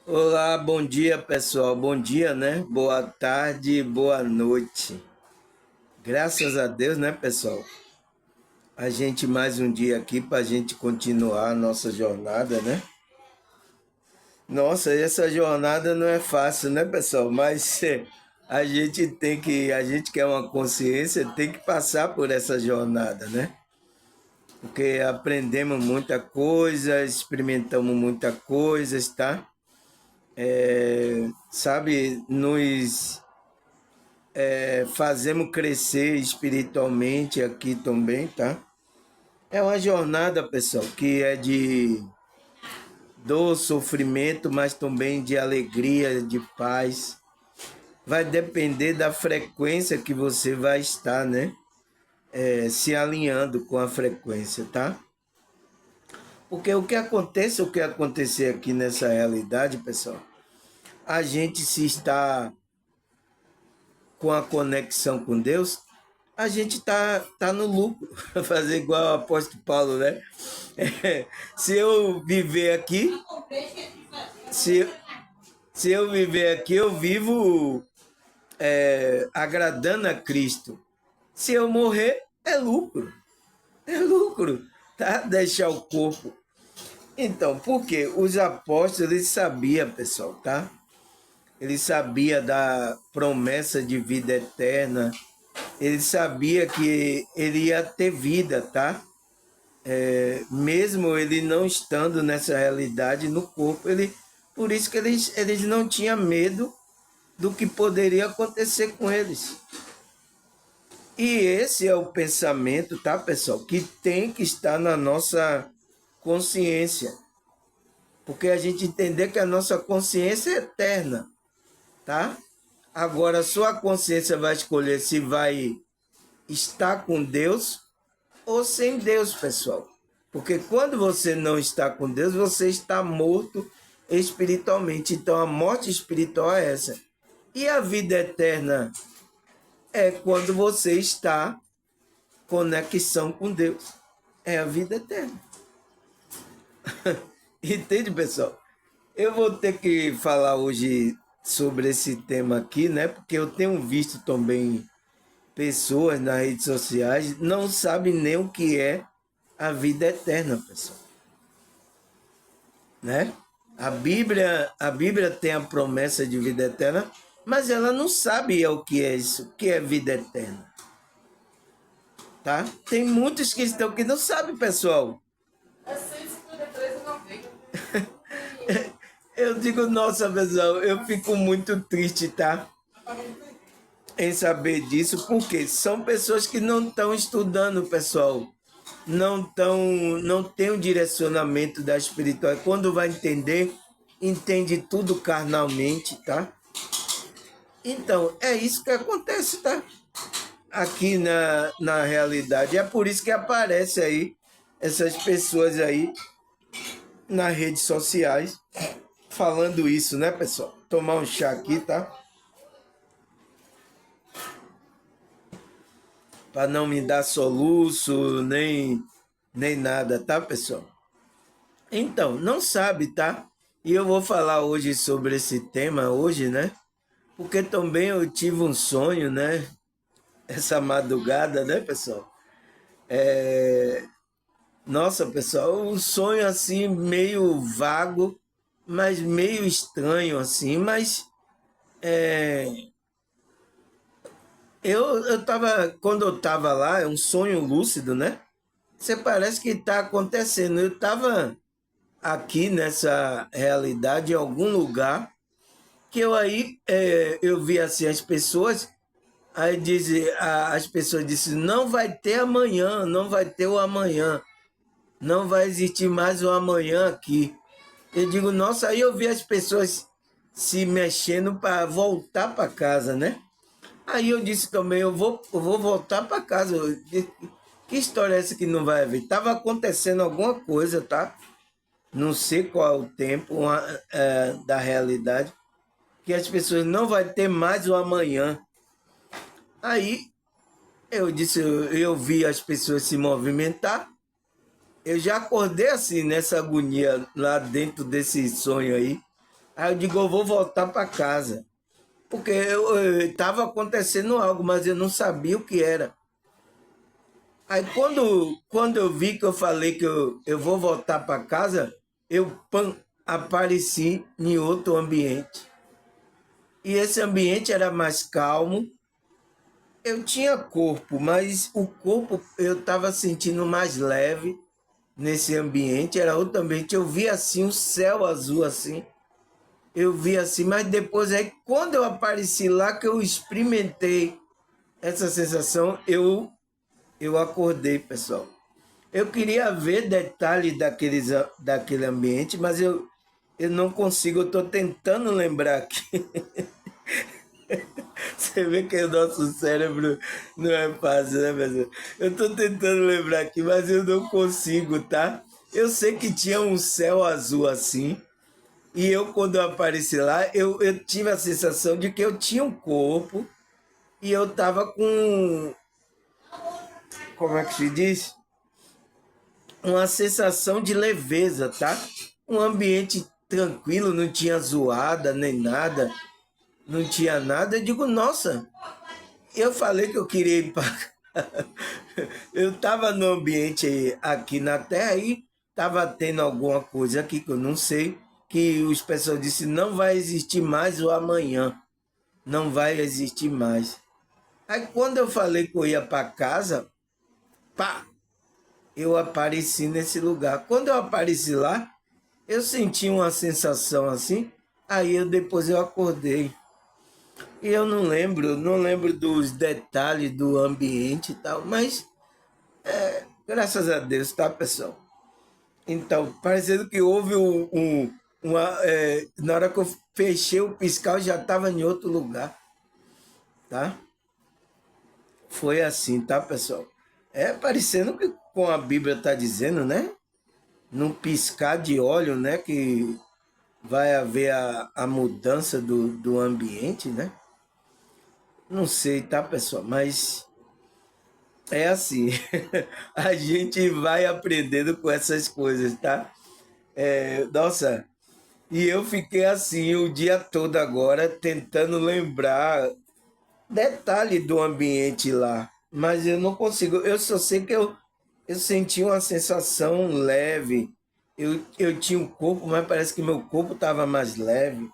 Olá, bom dia pessoal, bom dia, né? Boa tarde, boa noite. Graças a Deus, né, pessoal? A gente mais um dia aqui para a gente continuar a nossa jornada, né? Nossa, essa jornada não é fácil, né, pessoal? Mas a gente quer uma consciência, tem que passar por essa jornada, né? Porque aprendemos muita coisa, experimentamos muita coisa, tá? Sabe, fazemos crescer espiritualmente aqui também, tá? É uma jornada, pessoal, que é de dor, sofrimento, mas também de alegria, de paz. Vai depender da frequência que você vai estar, né? Se alinhando com a frequência, tá? Porque o que acontecer aqui nessa realidade, pessoal, a gente se está com a conexão com Deus, a gente tá no lucro, fazer igual o apóstolo Paulo, né? Se eu viver aqui, se, se eu viver aqui, eu vivo agradando a Cristo. Se eu morrer, é lucro, tá? Deixar o corpo. Então, por quê? Os apóstolos, eles sabiam, pessoal, tá? Ele sabia da promessa de vida eterna, ele sabia que ele ia ter vida, tá? Mesmo ele não estando nessa realidade no corpo, por isso que eles não tinham medo do que poderia acontecer com eles. E esse é o pensamento, tá, pessoal, que tem que estar na nossa consciência. Porque a gente entender que a nossa consciência é eterna, tá? Agora, a sua consciência vai escolher se vai estar com Deus ou sem Deus, pessoal. Porque quando você não está com Deus, você está morto espiritualmente. Então, a morte espiritual é essa. E a vida eterna é quando você está em conexão com Deus. É a vida eterna. Entende, pessoal? Eu vou ter que falar hoje sobre esse tema aqui, né? Porque eu tenho visto também pessoas nas redes sociais não sabem nem o que é a vida eterna, pessoal, né? A Bíblia tem a promessa de vida eterna, mas ela não sabe o que é isso, o que é vida eterna, tá? Tem muitos cristãos que não sabem, pessoal. É 153,90. Eu digo, nossa, pessoal, eu fico muito triste, tá? Em saber disso, porque são pessoas que não estão estudando, pessoal. Não tem o direcionamento da espiritual. Quando vai entender, entende tudo carnalmente, tá? Então, é isso que acontece, tá? Aqui na realidade. É por isso que aparece aí essas pessoas aí nas redes sociais falando isso, né, pessoal? Tomar um chá aqui, tá? Para não me dar soluço, nem nada, tá, pessoal? Então, não sabe, tá? E eu vou falar hoje sobre esse tema hoje, né? Porque também eu tive um sonho, né? Essa madrugada, né, pessoal? Nossa, pessoal, um sonho assim meio vago, mas meio estranho assim, mas eu tava, quando eu tava lá, é um sonho lúcido, né? Você parece que tá acontecendo. Eu tava aqui nessa realidade, em algum lugar, que eu vi assim as pessoas, aí as pessoas disseram, não vai ter amanhã, não vai ter o amanhã, não vai existir mais o amanhã aqui. Eu digo, nossa, aí eu vi as pessoas se mexendo para voltar para casa, né? Aí eu disse também, eu vou voltar para casa. Que história é essa que não vai haver? Tava acontecendo alguma coisa, tá? Não sei qual é o tempo da realidade, que as pessoas não vai ter mais o amanhã. Aí eu disse, eu vi as pessoas se movimentar, eu já acordei assim, nessa agonia, lá dentro desse sonho aí. Aí eu digo, eu vou voltar para casa. Porque estava acontecendo algo, mas eu não sabia o que era. Aí quando eu vi que eu falei que eu vou voltar para casa, eu apareci em outro ambiente. E esse ambiente era mais calmo. Eu tinha corpo, mas o corpo eu estava sentindo mais leve nesse ambiente. Era outro ambiente. Eu vi assim o céu azul assim. Eu vi assim, mas depois aí quando eu apareci lá que eu experimentei essa sensação, eu acordei, pessoal. Eu queria ver detalhes daquele ambiente, mas eu não consigo. Eu estou tentando lembrar aqui. Você vê que o nosso cérebro não é fácil, né, pessoal? Eu estou tentando lembrar aqui, mas eu não consigo, tá? Eu sei que tinha um céu azul assim, e eu, quando eu apareci lá, eu tive a sensação de que eu tinha um corpo e eu estava com. Como é que se diz? Uma sensação de leveza, tá? Um ambiente tranquilo, não tinha zoada nem nada, não tinha nada. Eu digo, nossa, eu falei que eu queria ir para. Eu estava no ambiente aqui na Terra e estava tendo alguma coisa aqui que eu não sei, que os pessoal disse não vai existir mais o amanhã, não vai existir mais. Aí quando eu falei que eu ia para casa, pá, eu apareci nesse lugar. Quando eu apareci lá, eu senti uma sensação assim, aí depois eu acordei. E eu não lembro dos detalhes do ambiente e tal, mas graças a Deus, tá, pessoal? Então, parecendo que houve na hora que eu fechei o piscar, eu já estava em outro lugar, tá? Foi assim, tá, pessoal? É parecendo que com a Bíblia está dizendo, né? Num piscar de olho, né? Que vai haver a mudança do ambiente, né? Não sei, tá, pessoal? Mas é assim. A gente vai aprendendo com essas coisas, tá? Nossa, e eu fiquei assim o dia todo agora tentando lembrar detalhe do ambiente lá. Mas eu não consigo. Eu só sei que eu senti uma sensação leve. Eu tinha um corpo, mas parece que meu corpo estava mais leve.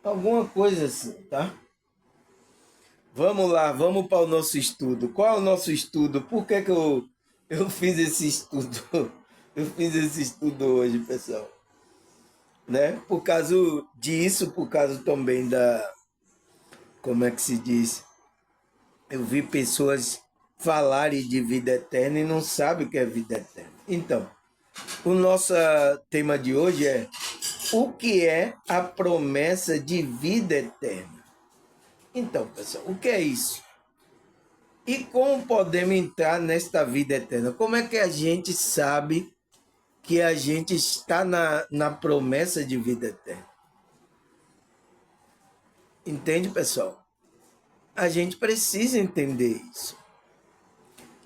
Alguma coisa assim, tá? Vamos lá, vamos para o nosso estudo. Qual é o nosso estudo? Por que, que eu fiz esse estudo? Eu fiz esse estudo hoje, pessoal. Né? Por causa disso, por causa também da. Como é que se diz? Eu vi pessoas falarem de vida eterna e não sabem o que é vida eterna. Então, o nosso tema de hoje é o que é a promessa de vida eterna. Então, pessoal, o que é isso? E como podemos entrar nesta vida eterna? Como é que a gente sabe que a gente está na promessa de vida eterna? Entende, pessoal? A gente precisa entender isso.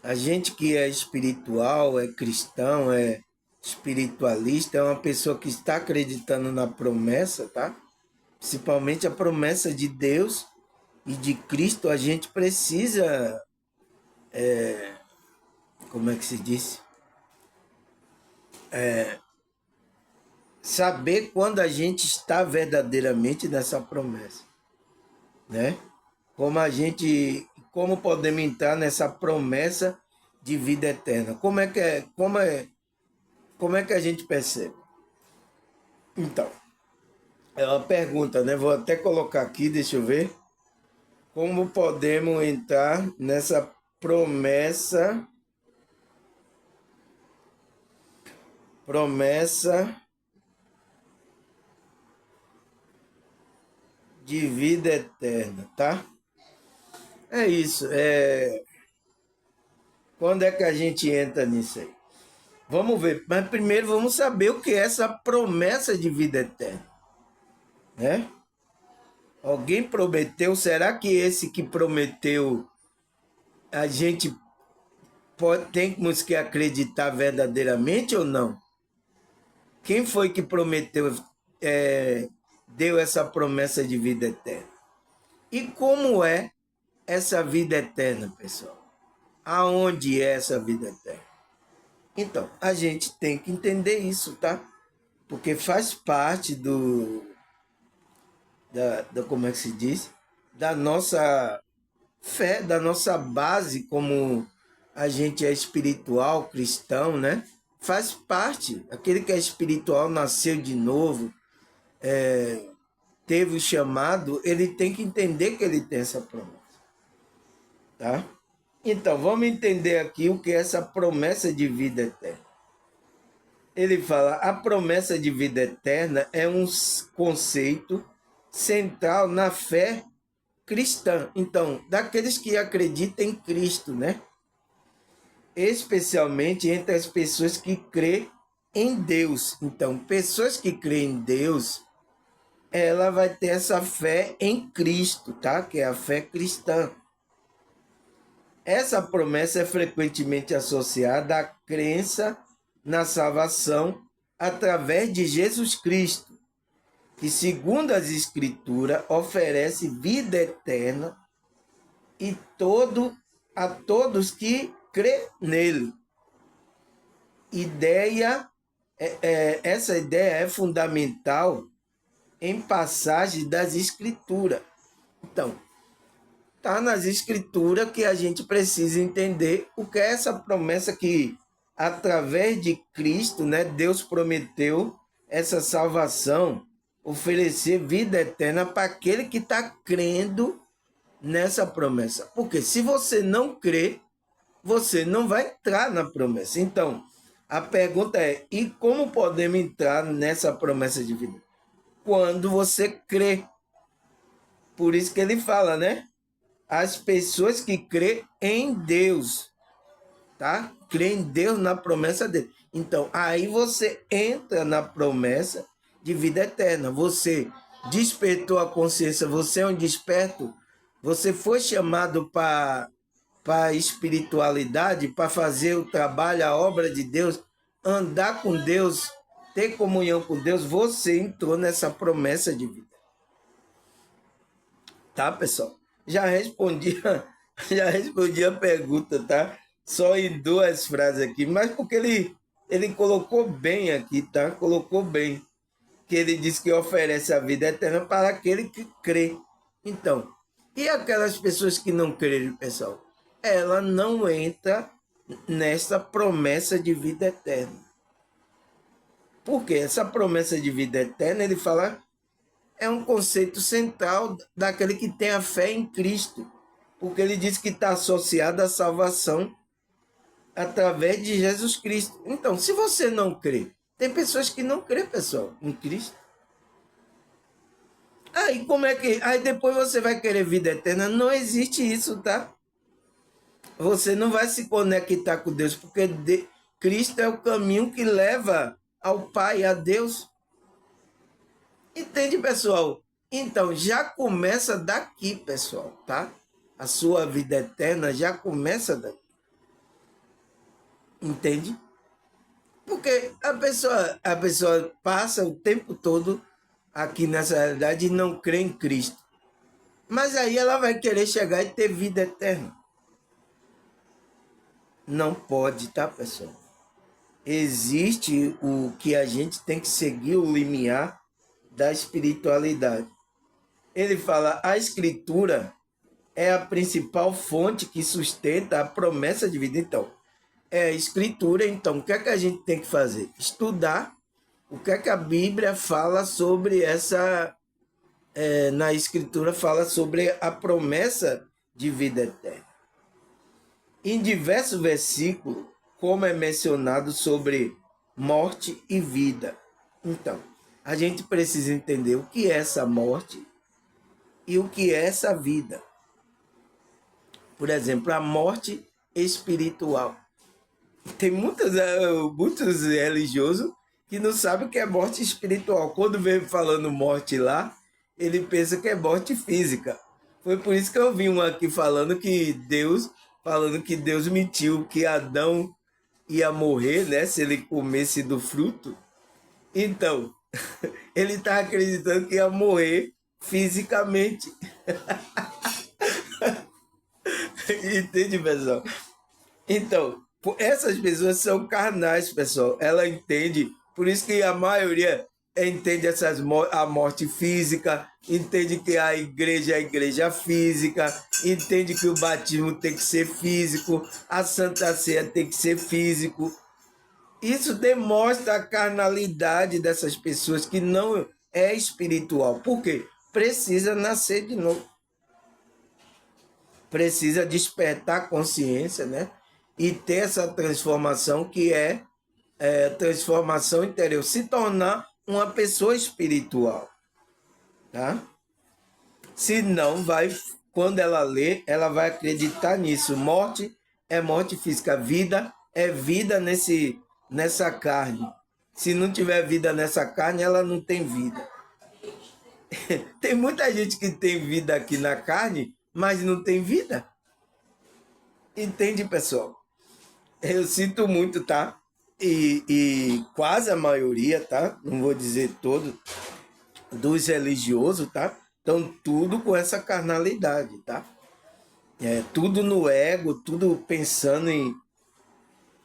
A gente que é espiritual, é cristão, é espiritualista, é uma pessoa que está acreditando na promessa, tá? Principalmente a promessa de Deus e de Cristo, a gente precisa, como é que se diz? Saber quando a gente está verdadeiramente nessa promessa, né? Como podemos entrar nessa promessa de vida eterna? Como é que a gente percebe? Então, é uma pergunta, né? Vou até colocar aqui, deixa eu ver. Como podemos entrar nessa promessa, promessa de vida eterna, tá? É isso. Quando é que a gente entra nisso aí? Vamos ver. Mas primeiro vamos saber o que é essa promessa de vida eterna, né? Alguém prometeu? Será que esse que prometeu a gente temos que acreditar verdadeiramente ou não? Quem foi que prometeu deu essa promessa de vida eterna. E como é essa vida eterna, pessoal? Aonde é essa vida eterna? Então, a gente tem que entender isso, tá? Porque faz parte como é que se diz? Da nossa fé, da nossa base como a gente é espiritual, cristão, né? Faz parte. Aquele que é espiritual, nasceu de novo, teve o chamado, ele tem que entender que ele tem essa promessa, tá? Então, vamos entender aqui o que é essa promessa de vida eterna. Ele fala, a promessa de vida eterna é um conceito central na fé cristã. Então, daqueles que acreditam em Cristo, né? Especialmente entre as pessoas que crêem em Deus. Então, pessoas que creem em Deus, ela vai ter essa fé em Cristo, tá? Que é a fé cristã. Essa promessa é frequentemente associada à crença na salvação através de Jesus Cristo, que, segundo as Escrituras, oferece vida eterna e a todos que crê nele. Essa ideia é fundamental em passagens das Escrituras. Então, está nas Escrituras que a gente precisa entender o que é essa promessa que, através de Cristo, né, Deus prometeu essa salvação, oferecer vida eterna para aquele que está crendo nessa promessa. Porque se você não crê, você não vai entrar na promessa. Então, a pergunta é, e como podemos entrar nessa promessa de vida? Quando você crê. Por isso que ele fala, né? As pessoas que crêem em Deus, tá? Crêem em Deus, na promessa dele. Então, aí você entra na promessa de vida eterna. Você despertou a consciência, você é um desperto, você foi chamado para a espiritualidade, para fazer o trabalho, a obra de Deus, andar com Deus, ter comunhão com Deus, você entrou nessa promessa de vida. Tá, pessoal? Já respondi a pergunta, tá? Só em duas frases aqui, mas porque ele colocou bem aqui, tá? Colocou bem. Que ele diz que oferece a vida eterna para aquele que crê. Então, e aquelas pessoas que não creem, pessoal? Ela não entra nessa promessa de vida eterna. Porque essa promessa de vida eterna, ele fala, é um conceito central daquele que tem a fé em Cristo. Porque ele diz que está associado à salvação através de Jesus Cristo. Então, se você não crê, tem pessoas que não crê, pessoal, em Cristo. Aí como é que... Aí depois você vai querer vida eterna? Não existe isso, tá? Você não vai se conectar com Deus, porque Cristo é o caminho que leva ao Pai, a Deus. Entende, pessoal? Então, já começa daqui, pessoal, tá? A sua vida eterna já começa daqui. Entende? Porque a pessoa passa o tempo todo aqui nessa realidade e não crê em Cristo. Mas aí ela vai querer chegar e ter vida eterna. Não pode, tá, pessoal? Existe o que a gente tem que seguir, o limiar da espiritualidade. Ele fala, a Escritura é a principal fonte que sustenta a promessa de vida. Então, é a Escritura, então, o que é que a gente tem que fazer? Estudar o que é que a Bíblia fala sobre essa... na Escritura fala sobre a promessa de vida eterna. Em diversos versículos, como é mencionado sobre morte e vida. Então, a gente precisa entender o que é essa morte e o que é essa vida. Por exemplo, a morte espiritual. Tem muitos religiosos que não sabem o que é morte espiritual. Quando vem falando morte lá, ele pensa que é morte física. Foi por isso que eu vi um aqui falando que Deus mentiu, que Adão ia morrer, né, se ele comesse do fruto. Então, Ele está acreditando que ia morrer fisicamente. Entende, pessoal? Então, essas pessoas são carnais, pessoal. Ela entende, por isso que a maioria entende a morte física, entende que a igreja é a igreja física, entende que o batismo tem que ser físico, a Santa Ceia tem que ser físico. Isso demonstra a carnalidade dessas pessoas que não é espiritual. Por quê? Precisa nascer de novo. Precisa despertar a consciência, né? E ter essa transformação que é transformação interior, se tornar uma pessoa espiritual, tá? Se não, quando ela lê, ela vai acreditar nisso. Morte é morte física, vida é vida nessa carne. Se não tiver vida nessa carne, ela não tem vida. Tem muita gente que tem vida aqui na carne, mas não tem vida. Entende, pessoal? Eu sinto muito, tá? E quase a maioria, tá? Não vou dizer todo, dos religiosos, tá? Estão tudo com essa carnalidade, tá? Tudo no ego, tudo pensando em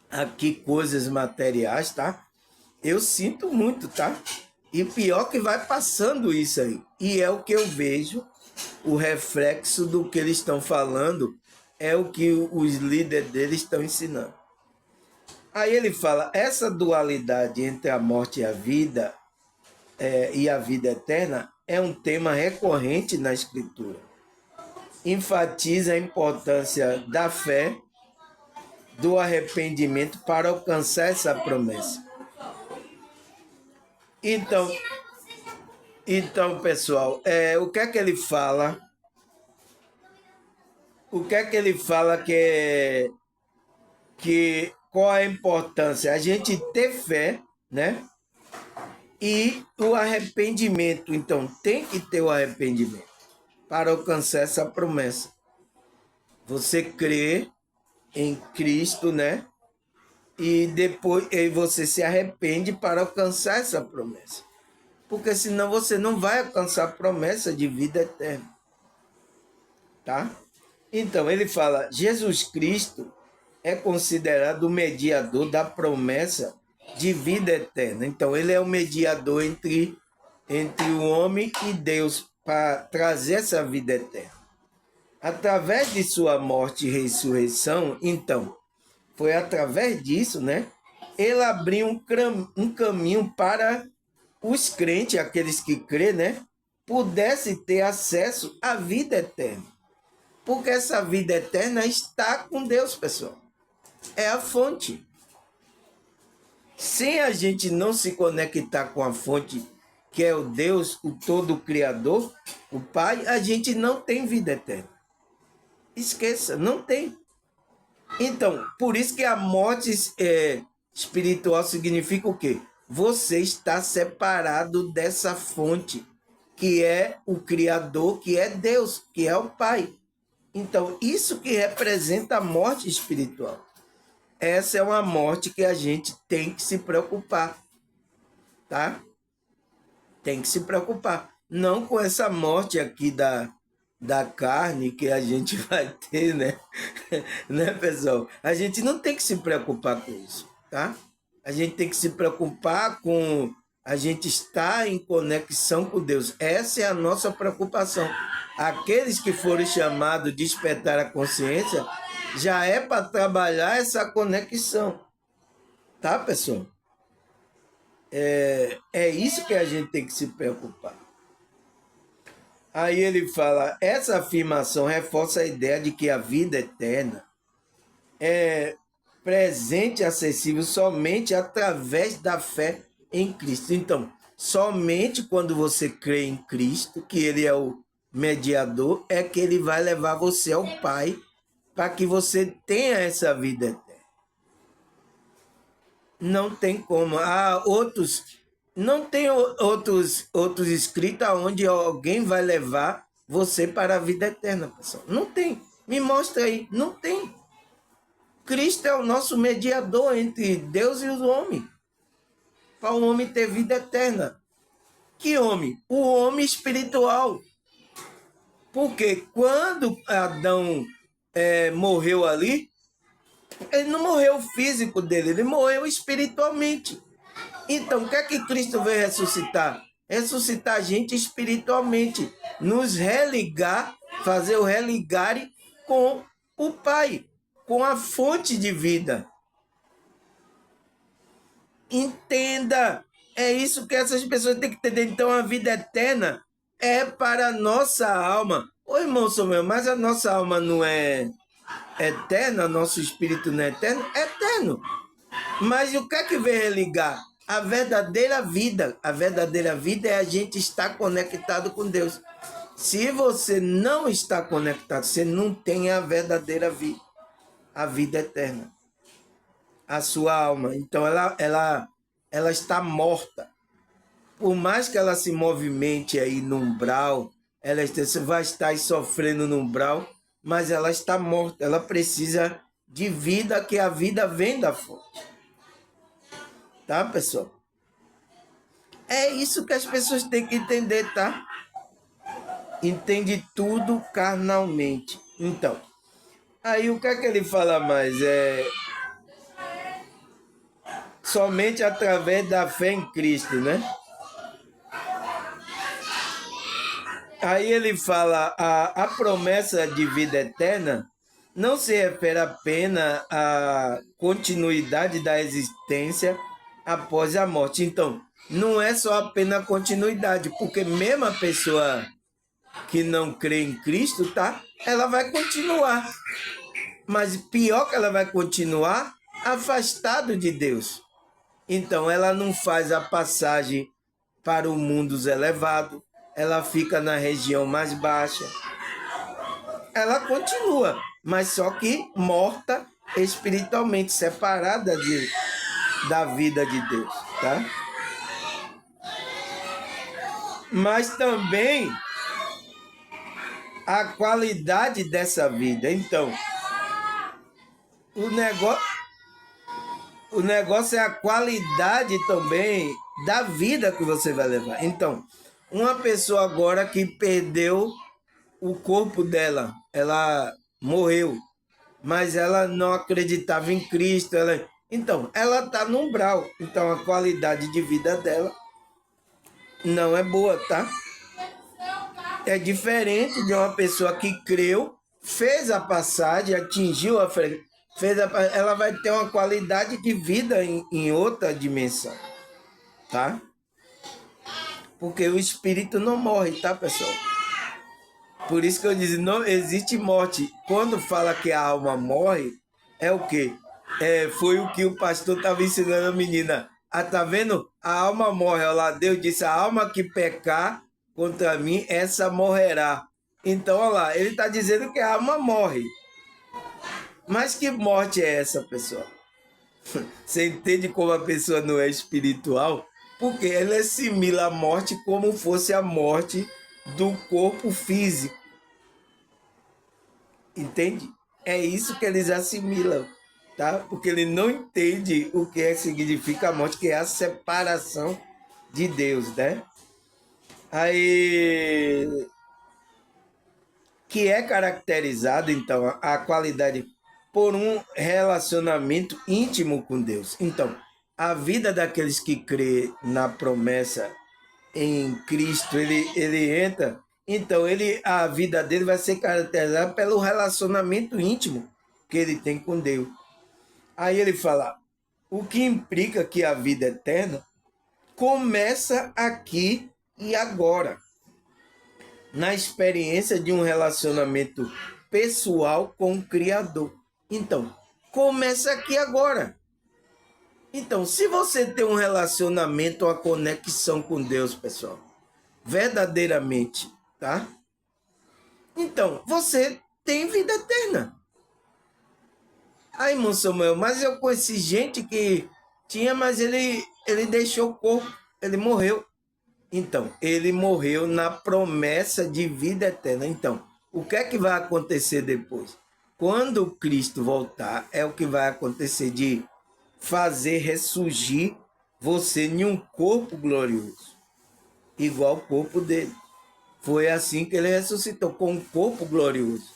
aqui coisas materiais, tá? Eu sinto muito, tá? E pior que vai passando isso aí. E é o que eu vejo, o reflexo do que eles estão falando, é o que os líderes deles estão ensinando. Aí ele fala, essa dualidade entre a morte e a vida eterna é um tema recorrente na Escritura. Enfatiza a importância da fé, do arrependimento para alcançar essa promessa. Então pessoal, o que é que ele fala? O que é que ele fala que qual a importância? A gente ter fé, né? E o arrependimento. Então, tem que ter o arrependimento para alcançar essa promessa. Você crê em Cristo, né? E depois você se arrepende para alcançar essa promessa. Porque senão você não vai alcançar a promessa de vida eterna. Tá? Então, ele fala, Jesus Cristo é considerado o mediador da promessa de vida eterna. Então, ele é o mediador entre o homem e Deus para trazer essa vida eterna. Através de sua morte e ressurreição, então, foi através disso, né? Ele abriu um caminho para os crentes, aqueles que crêem, né? Pudessem ter acesso à vida eterna. Porque essa vida eterna está com Deus, pessoal. É a fonte. Sem a gente não se conectar com a fonte, que é o Deus, o todo criador, o Pai, a gente não tem vida eterna. Esqueça, não tem. Então, por isso que a morte espiritual significa o quê? Você está separado dessa fonte, que é o Criador, que é Deus, que é o Pai. Então, isso que representa a morte espiritual. Essa é uma morte que a gente tem que se preocupar, tá? Tem que se preocupar. Não com essa morte aqui da carne que a gente vai ter, né? Né, pessoal? A gente não tem que se preocupar com isso, tá? A gente tem que se preocupar com a gente estar em conexão com Deus. Essa é a nossa preocupação. Aqueles que foram chamados de despertar a consciência, já é para trabalhar essa conexão. Tá, pessoal? É isso que a gente tem que se preocupar. Aí ele fala, essa afirmação reforça a ideia de que a vida eterna é presente e acessível somente através da fé em Cristo. Então, somente quando você crê em Cristo, que ele é o mediador, é que ele vai levar você ao Pai para que você tenha essa vida eterna. Não tem como. Não tem outros escritos onde alguém vai levar você para a vida eterna, pessoal. Não tem. Me mostra aí. Não tem. Cristo é o nosso mediador entre Deus e os homens. Para o homem ter vida eterna. Que homem? O homem espiritual. Porque quando Adão morreu ali, ele não morreu o físico dele, ele morreu espiritualmente. Então, o que é que Cristo veio ressuscitar? Ressuscitar a gente espiritualmente, nos religar, fazer o religare com o Pai, com a fonte de vida. Entenda, é isso que essas pessoas têm que entender. Então, a vida eterna é para a nossa alma. Ô irmão Samuel, mas a nossa alma não é eterna, nosso espírito não é eterno? É eterno. Mas o que é que vem religar? A verdadeira vida. A verdadeira vida é a gente estar conectado com Deus. Se você não está conectado, você não tem a verdadeira vida, a vida eterna, a sua alma. Então ela está morta. Por mais que ela se movimente aí no umbral, você vai estar sofrendo no umbral, mas ela está morta. Ela precisa de vida, que a vida vem da fonte. Tá, pessoal? É isso que as pessoas têm que entender, tá? Entende tudo carnalmente. Então, aí o que é que ele fala mais? Somente através da fé em Cristo, né? Aí ele fala, a promessa de vida eterna não se refere apenas à continuidade da existência após a morte. Então, não é só apenas a continuidade, porque mesmo a pessoa que não crê em Cristo, tá? Ela vai continuar. Mas pior que ela vai continuar afastado de Deus. Então, ela não faz a passagem para o mundo elevado, ela fica na região mais baixa. Ela continua, mas só que morta espiritualmente, separada da vida de Deus, tá? Mas também a qualidade dessa vida. Então, o negócio é a qualidade também da vida que você vai levar. Então, uma pessoa agora que perdeu o corpo dela, ela morreu, mas ela não acreditava em Cristo. Então, ela está no umbral. Então, a qualidade de vida dela não é boa, tá? É diferente de uma pessoa que creu, fez a passagem, atingiu a frequência, ela vai ter uma qualidade de vida em outra dimensão, tá? Porque o espírito não morre, tá, pessoal? Por isso que eu disse, não existe morte. Quando fala que a alma morre, é o quê? Foi o que o pastor estava ensinando a menina. Ah, tá vendo? A alma morre. Olha lá, Deus disse, a alma que pecar contra mim, essa morrerá. Então, olha lá, ele está dizendo que a alma morre. Mas que morte é essa, pessoal? Você entende como a pessoa não é espiritual? Porque ela assimila a morte como fosse a morte do corpo físico. Entende? É isso que eles assimilam, tá? Porque ele não entende o que significa a morte, que é a separação de Deus, né? Aí, que é caracterizado, então, a qualidade por um relacionamento íntimo com Deus. Então, a vida daqueles que crê na promessa em Cristo, ele entra. Então, a vida dele vai ser caracterizada pelo relacionamento íntimo que ele tem com Deus. Aí ele fala, o que implica que a vida eterna começa aqui e agora, na experiência de um relacionamento pessoal com o Criador. Então, começa aqui agora. Então, se você tem um relacionamento, uma conexão com Deus, pessoal, verdadeiramente, tá? Então, você tem vida eterna. Aí, irmão Samuel, mas eu conheci gente que tinha, mas ele deixou o corpo, ele morreu. Então, ele morreu na promessa de vida eterna. Então, o que é que vai acontecer depois? Quando Cristo voltar, é o que vai acontecer de fazer ressurgir você em um corpo glorioso. igual o corpo dele. Foi assim que ele ressuscitou, com um corpo glorioso.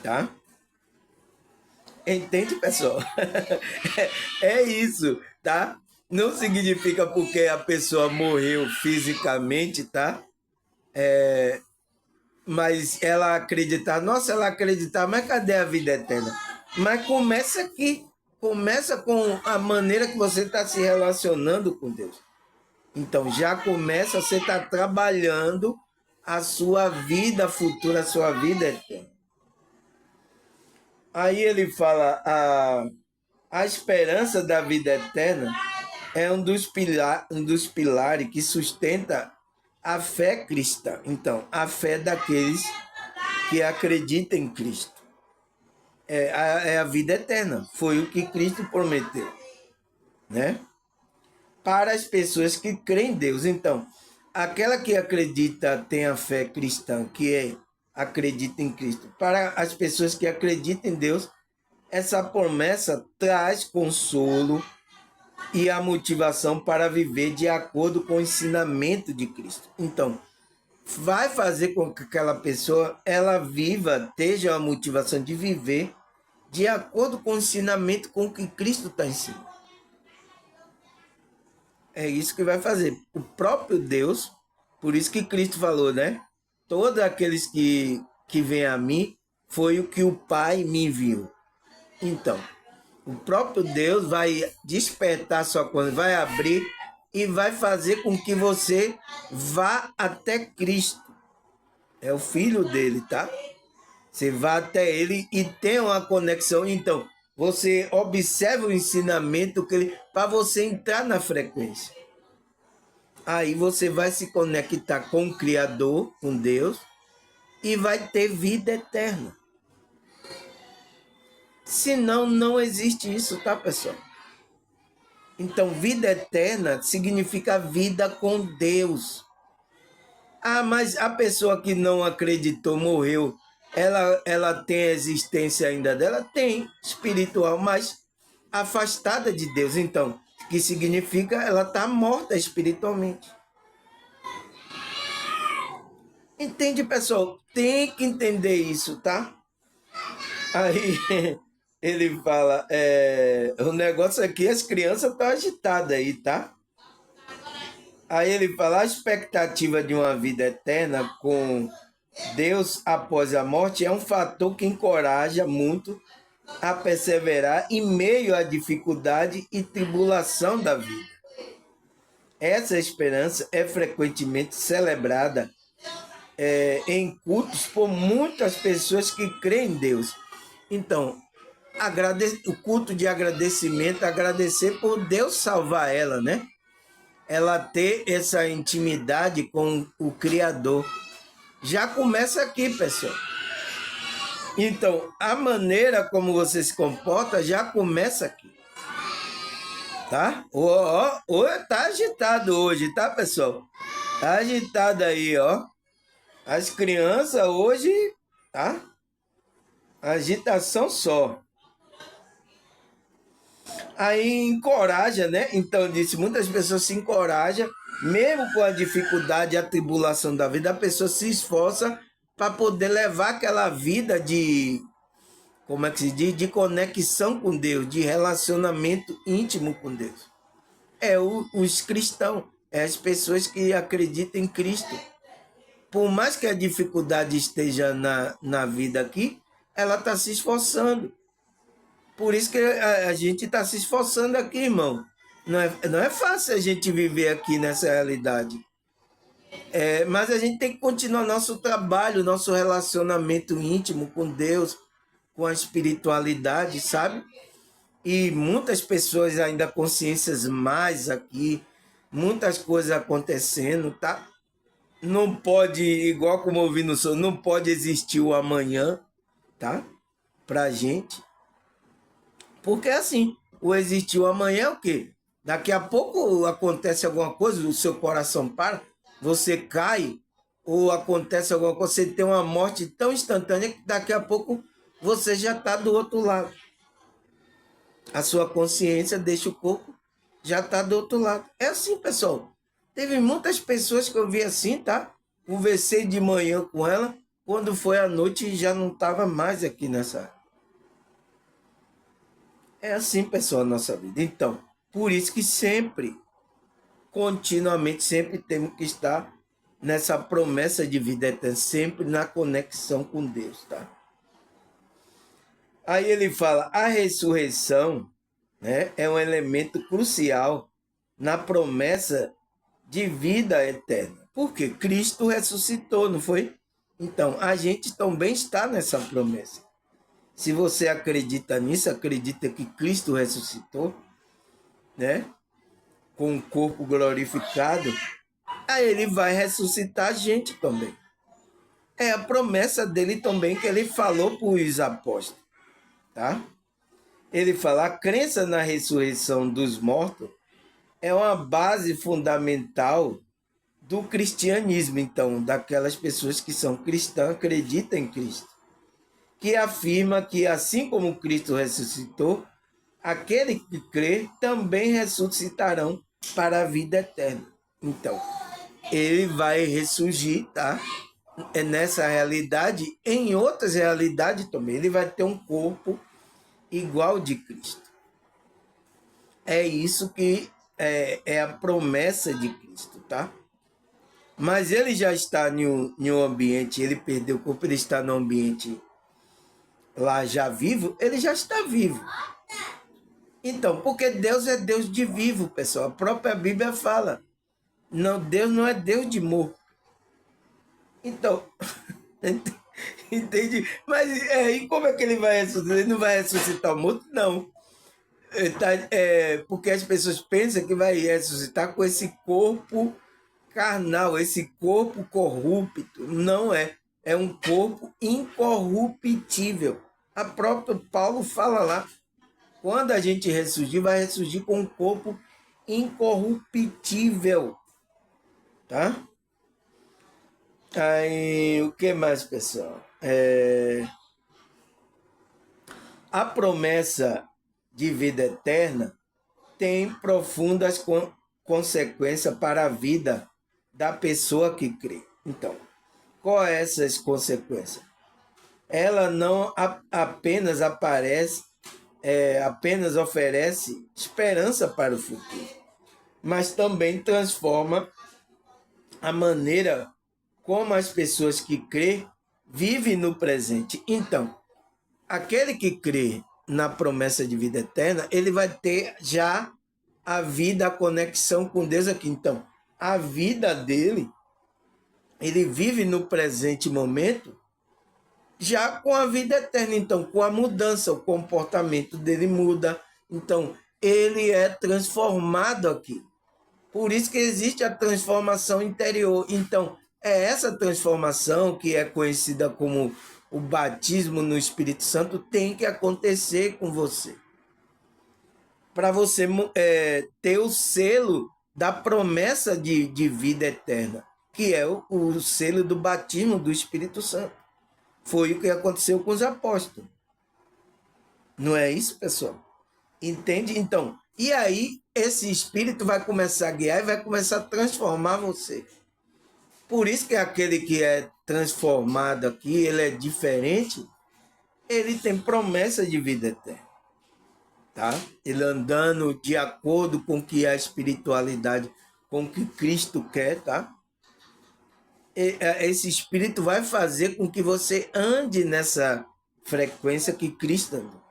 Tá? Entende, pessoal? É isso, tá? Não significa porque a pessoa morreu fisicamente, tá? Mas ela acreditar, nossa, ela acreditar, mas cadê a vida eterna? Mas começa aqui, começa com a maneira que você está se relacionando com Deus. Então já começa, você está trabalhando a sua vida futura, a sua vida eterna. Aí ele fala, a esperança da vida eterna é um dos pilares que sustenta a fé cristã. Então, a fé daqueles que acreditam em Cristo. É a vida eterna. Foi o que Cristo prometeu, né? Para as pessoas que creem em Deus. Então, aquela que acredita, tem a fé cristã, acredita em Cristo. Para as pessoas que acreditam em Deus, essa promessa traz consolo e a motivação para viver de acordo com o ensinamento de Cristo. Então, vai fazer com que aquela pessoa ela viva, esteja a motivação de viver de acordo com o ensinamento com que Cristo está ensinando. É isso que vai fazer. O próprio Deus, por isso que Cristo falou, né? Todos aqueles que vêm a mim, foi o que o Pai me enviou. Então, o próprio Deus vai despertar sua consciência, vai abrir e vai fazer com que você vá até Cristo. É o Filho dele, tá? Você vá até ele e tenha uma conexão. Então, você observa o ensinamento que ele, para você entrar na frequência. Aí você vai se conectar com o Criador, com Deus, e vai ter vida eterna. Senão, não existe isso, tá, pessoal? Então, vida eterna significa vida com Deus. Ah, mas a pessoa que não acreditou, morreu, ela tem a existência ainda dela? Tem, espiritual, mas afastada de Deus. Então, que significa ela está morta espiritualmente. Entende, pessoal? Tem que entender isso, tá? Aí ele fala, o negócio aqui, as crianças estão agitadas aí, tá? Aí ele fala, a expectativa de uma vida eterna com Deus após a morte é um fator que encoraja muito a perseverar em meio à dificuldade e tribulação da vida. Essa esperança é frequentemente celebrada em cultos por muitas pessoas que creem em Deus. Então, o culto de agradecimento, agradecer por Deus salvar ela, né? Ela ter essa intimidade com o Criador. Já começa aqui, pessoal. Então, a maneira como você se comporta já começa aqui. Tá? Tá agitado hoje, tá, pessoal? Tá agitado aí, ó. As crianças hoje, tá? Agitação só. Aí encoraja, né? Então, disse, muitas pessoas se encorajam, mesmo com a dificuldade e a tribulação da vida, a pessoa se esforça para poder levar aquela vida de, como é que se diz? De conexão com Deus, de relacionamento íntimo com Deus. É os cristãos, é as pessoas que acreditam em Cristo. Por mais que a dificuldade esteja na vida aqui, ela está se esforçando. Por isso que a gente está se esforçando aqui, irmão. Não é fácil a gente viver aqui nessa realidade. Mas a gente tem que continuar nosso trabalho, nosso relacionamento íntimo com Deus, com a espiritualidade, sabe? E muitas pessoas ainda consciências mais aqui, muitas coisas acontecendo, tá? Não pode, igual como eu vi no som, não pode existir o amanhã, tá? Pra gente. Porque assim, o existir o amanhã é o quê? Daqui a pouco acontece alguma coisa, o seu coração para, você cai, ou acontece alguma coisa, você tem uma morte tão instantânea que daqui a pouco você já está do outro lado. A sua consciência deixa o corpo, já está do outro lado. É assim, pessoal. Teve muitas pessoas que eu vi assim, tá? Conversei de manhã com ela, quando foi à noite já não estava mais aqui nessa. É assim, pessoal, a nossa vida. Então, por isso que sempre, continuamente, sempre temos que estar nessa promessa de vida eterna, sempre na conexão com Deus, tá? Aí ele fala, a ressurreição, né, é um elemento crucial na promessa de vida eterna. Porque Cristo ressuscitou, não foi? Então, a gente também está nessa promessa. Se você acredita nisso, acredita que Cristo ressuscitou, né? Com o corpo glorificado, aí ele vai ressuscitar a gente também. É a promessa dele também que ele falou para os apóstolos, tá? Ele fala, a crença na ressurreição dos mortos é uma base fundamental do cristianismo, então, daquelas pessoas que são cristãs, acreditam em Cristo, que afirma que assim como Cristo ressuscitou, aquele que crê também ressuscitarão para a vida eterna. Então, ele vai ressurgir, tá? É nessa realidade, em outras realidades também. Ele vai ter um corpo igual de Cristo. É isso que é a promessa de Cristo, tá? Mas ele já está em um ambiente, ele perdeu o corpo, ele está no ambiente lá já vivo, ele já está vivo. Então, porque Deus é Deus de vivo, pessoal. A própria Bíblia fala. Não, Deus não é Deus de morto. Então, entende? Mas e como é que ele vai ressuscitar? Ele não vai ressuscitar o morto? Não. Porque as pessoas pensam que vai ressuscitar com esse corpo carnal, esse corpo corrupto. Não é. É um corpo incorruptível. A própria Paulo fala lá, quando a gente ressurgir, vai ressurgir com um corpo incorruptível, tá? Aí, o que mais, pessoal? A promessa de vida eterna tem profundas consequências para a vida da pessoa que crê. Então, quais essas consequências? Ela não apenas apenas oferece esperança para o futuro, mas também transforma a maneira como as pessoas que crê vivem no presente. Então, aquele que crê na promessa de vida eterna, ele vai ter já a vida, a conexão com Deus aqui. Então, a vida dele, ele vive no presente momento já com a vida eterna. Então, com a mudança, o comportamento dele muda. Então, ele é transformado aqui. Por isso que existe a transformação interior. Então, é essa transformação que é conhecida como o batismo no Espírito Santo tem que acontecer com você. Para você ter o selo da promessa de vida eterna, que é o selo do batismo do Espírito Santo. Foi o que aconteceu com os apóstolos. Não é isso, pessoal? Entende? Então, e aí esse Espírito vai começar a guiar e vai começar a transformar você. Por isso que aquele que é transformado aqui, ele é diferente, ele tem promessa de vida eterna. Tá? Ele andando de acordo com o que é a espiritualidade, com o que Cristo quer, tá? Esse Espírito vai fazer com que você ande nessa frequência que Cristo anda.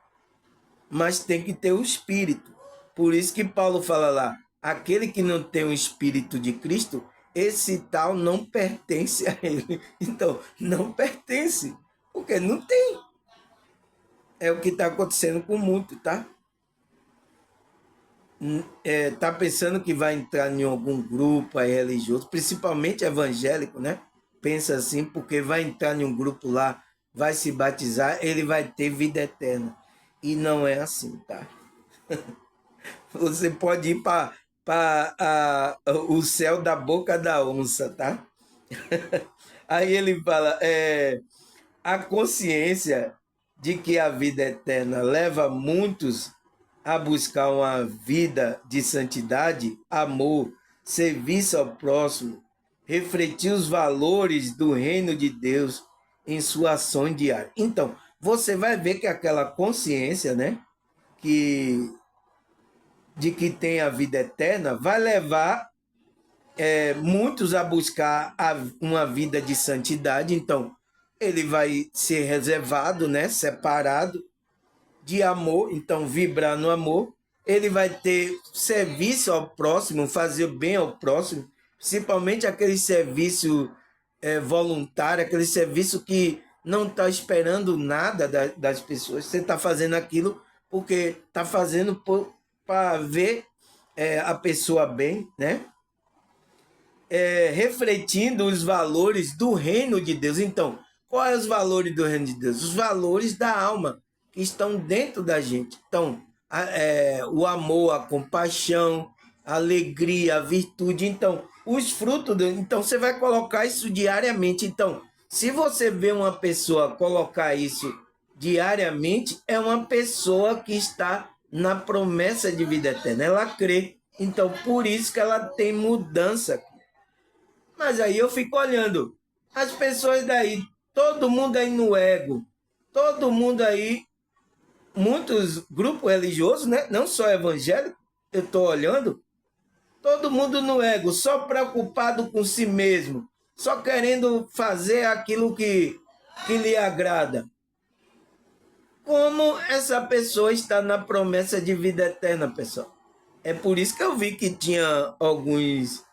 Mas tem que ter o Espírito. Por isso que Paulo fala lá, aquele que não tem o Espírito de Cristo, esse tal não pertence a ele. Então, não pertence, porque não tem. É o que está acontecendo com muito, tá? Tá pensando que vai entrar em algum grupo aí religioso, principalmente evangélico, né? Pensa assim, porque vai entrar em um grupo lá, vai se batizar, ele vai ter vida eterna. E não é assim, tá? Você pode ir para o céu da boca da onça, tá? Aí ele fala, a consciência de que a vida eterna leva muitos a buscar uma vida de santidade, amor, serviço ao próximo, refletir os valores do reino de Deus em sua ação diária. Então, você vai ver que aquela consciência, né, de que tem a vida eterna, vai levar muitos a buscar uma vida de santidade. Então, ele vai ser reservado, né, separado de amor, então vibrar no amor. Ele vai ter serviço ao próximo, fazer bem ao próximo, principalmente aquele serviço voluntário, aquele serviço que não está esperando nada das pessoas. Você está fazendo aquilo porque está fazendo para ver a pessoa bem, né? Refletindo os valores do reino de Deus. Então, quais os valores do reino de Deus? Os valores da alma que estão dentro da gente. Então, o amor, a compaixão, a alegria, a virtude. Então, os frutos. Então, você vai colocar isso diariamente. Então, se você vê uma pessoa colocar isso diariamente, é uma pessoa que está na promessa de vida eterna. Ela crê. Então, por isso que ela tem mudança. Mas aí eu fico olhando as pessoas daí, todo mundo aí no ego, todo mundo aí, muitos grupos religiosos, né? Não só evangélico, eu estou olhando, todo mundo no ego, só preocupado com si mesmo, só querendo fazer aquilo que lhe agrada. Como essa pessoa está na promessa de vida eterna, pessoal? É por isso que eu vi que tinha alguns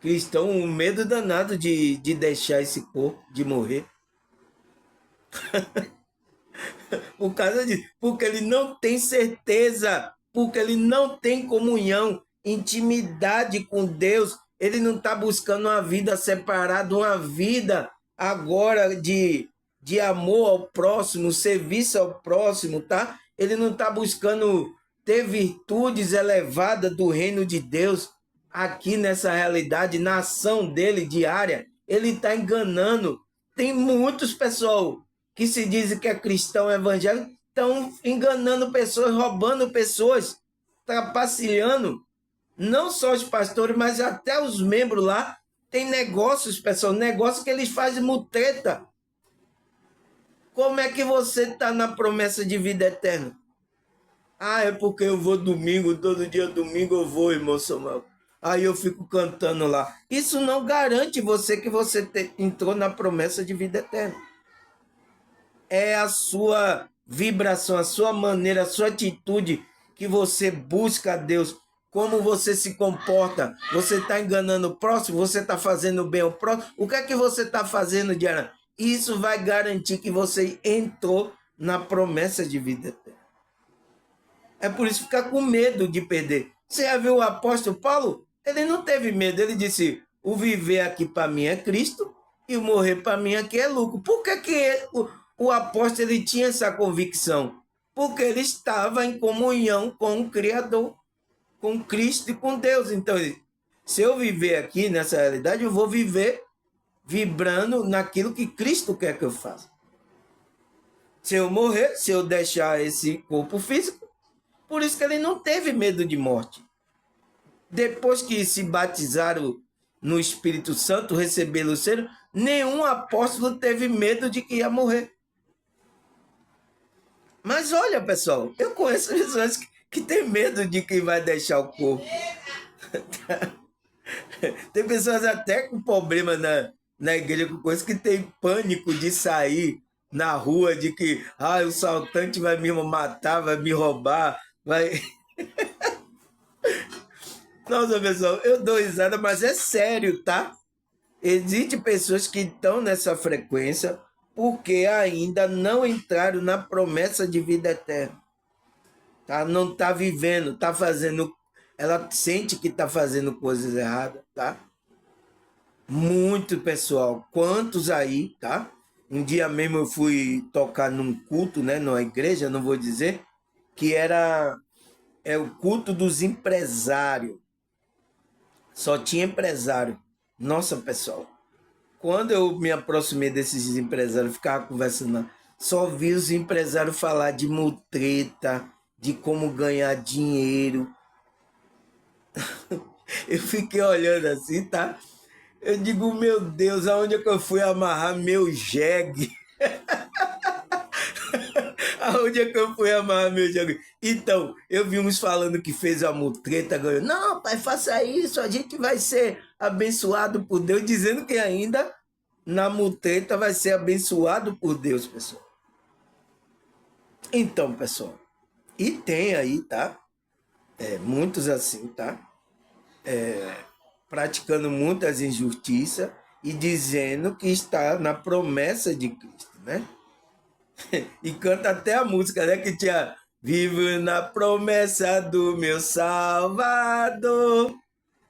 cristãos um medo danado de deixar esse corpo, de morrer. Por causa disso. Porque ele não tem certeza, porque ele não tem comunhão, intimidade com Deus. Ele não está buscando uma vida separada, uma vida agora de amor ao próximo, serviço ao próximo, tá? Ele não está buscando ter virtudes elevadas do reino de Deus aqui nessa realidade, na ação dele diária. Ele está enganando. Tem muitos, pessoal, que se dizem que é cristão evangélico, estão enganando pessoas, roubando pessoas, trapaceando. Não só os pastores, mas até os membros lá. Tem negócios, pessoal, negócios que eles fazem mutreta. Como é que você está na promessa de vida eterna? Ah, é porque eu vou domingo, todo dia domingo eu vou, irmão Samuel. Aí eu fico cantando lá. Isso não garante você que você entrou na promessa de vida eterna. É a sua vibração, a sua maneira, a sua atitude que você busca a Deus. Como você se comporta. Você está enganando o próximo? Você está fazendo bem ao próximo? O que é que você está fazendo, Diana? Isso vai garantir que você entrou na promessa de vida eterna. É por isso que fica com medo de perder. Você já viu o apóstolo Paulo? Ele não teve medo. Ele disse, o viver aqui para mim é Cristo e o morrer para mim aqui é lucro. Por que o apóstolo ele tinha essa convicção? Porque ele estava em comunhão com o Criador, com Cristo e com Deus. Então, se eu viver aqui nessa realidade, eu vou viver vibrando naquilo que Cristo quer que eu faça. Se eu morrer, se eu deixar esse corpo físico, por isso que ele não teve medo de morte. Depois que se batizaram no Espírito Santo, receberam o selo, nenhum apóstolo teve medo de que ia morrer. Mas olha, pessoal, eu conheço pessoas que têm medo de que vai deixar o corpo. Tem pessoas até com problema na igreja, com coisas que tem pânico de sair na rua, de que o assaltante vai me matar, vai me roubar, vai... Nossa, pessoal, eu dou risada, mas é sério, tá? Existem pessoas que estão nessa frequência porque ainda não entraram na promessa de vida eterna. Tá? Não está vivendo, está fazendo... Ela sente que está fazendo coisas erradas, tá? Muito, pessoal. Quantos aí, tá? Um dia mesmo eu fui tocar num culto, né? Numa igreja, não vou dizer, que era o culto dos empresários. Só tinha empresário. Nossa, pessoal. Quando eu me aproximei desses empresários, ficava conversando, só vi os empresários falar de mutreta, de como ganhar dinheiro. Eu fiquei olhando assim, tá? Eu digo, meu Deus, aonde é que eu fui amarrar meu jegue? Aonde é que eu fui amarrar meu jegue? Então, eu vi uns falando que fez a mutreta, ganhou. Não, pai, faça isso, a gente vai ser abençoado por Deus, dizendo que ainda na mutreta vai ser abençoado por Deus, pessoal. Então, pessoal, e tem aí, tá? Muitos assim, tá? Praticando muitas injustiças e dizendo que está na promessa de Cristo, né? E canta até a música, né? Que tinha Vivo na promessa do meu Salvador,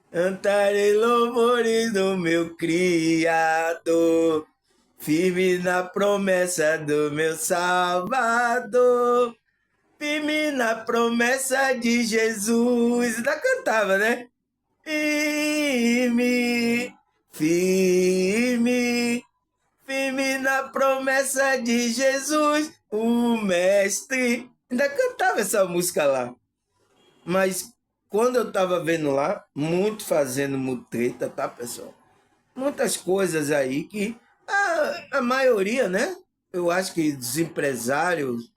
cantarei louvores do meu Criador, firme na promessa do meu Salvador, firme na promessa de Jesus. Ainda cantava, né? Firme, firme, firme na promessa de Jesus, o Mestre. Ainda cantava essa música lá. Mas quando eu estava vendo lá, muito fazendo mutreta, tá, pessoal? Muitas coisas aí que a maioria, né? Eu acho que os empresários,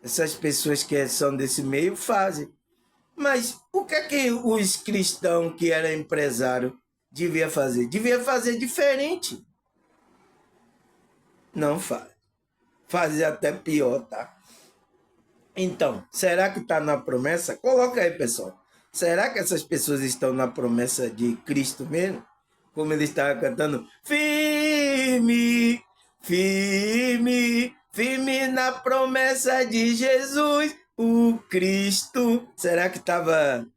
essas pessoas que são desse meio, fazem. Mas o que é que os cristãos que eram empresários devia fazer? Devia fazer diferente. Não faz. Fazer até pior, tá? Então, será que está na promessa? Coloca aí, pessoal. Será que essas pessoas estão na promessa de Cristo mesmo? Como ele estava cantando, firme, firme, firme na promessa de Jesus, o Cristo. Será que estava